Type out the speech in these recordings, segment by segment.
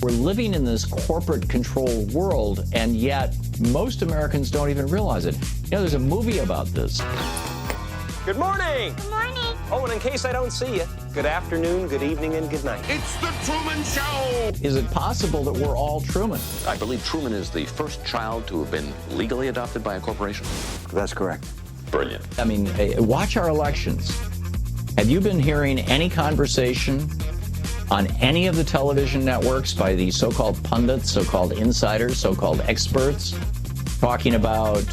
We're living in this corporate control world, and yet most Americans don't even realize it. You know, there's a movie about this. Good morning. Good morning. Oh, and in case I don't see you, good afternoon, good evening, and good night. It's the Truman Show! Is it possible that we're all Truman? I believe Truman is the first child to have been legally adopted by a corporation. That's correct. Brilliant. I mean, watch our elections. Have you been hearing any conversation on any of the television networks by the so-called pundits, so-called insiders, so-called experts, talking about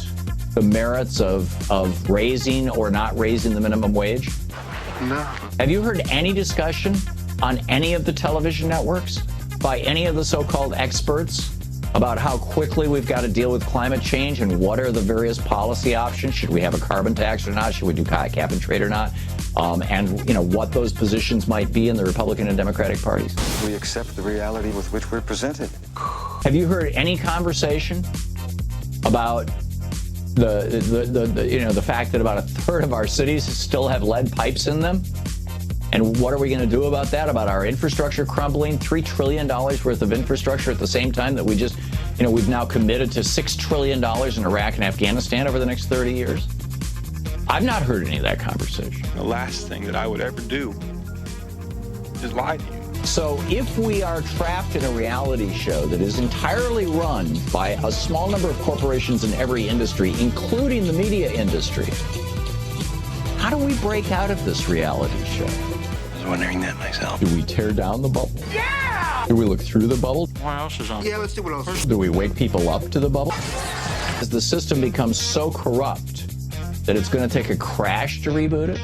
the merits of raising or not raising the minimum wage? No. Have you heard any discussion on any of the television networks by any of the so-called experts about how quickly we've got to deal with climate change and what are the various policy options? Should we have a carbon tax or not? Should we do cap and trade or not? And, you know, what those positions might be in the Republican and Democratic parties. We accept the reality with which we're presented. Have you heard any conversation about the fact that about a third of our cities still have lead pipes in them? And what are we going to do about that? About our infrastructure crumbling, $3 trillion worth of infrastructure at the same time that we just, you know, we've now committed to $6 trillion in Iraq and Afghanistan over the next 30 years? I've not heard any of that conversation. The last thing that I would ever do is lie to you. So if we are trapped in a reality show that is entirely run by a small number of corporations in every industry, including the media industry, how do we break out of this reality show? I was wondering that myself. Do we tear down the bubble? Yeah! Do we look through the bubble? What else is on? Yeah, let's do what else. Do we wake people up to the bubble? As the system becomes so corrupt that it's going to take a crash to reboot it?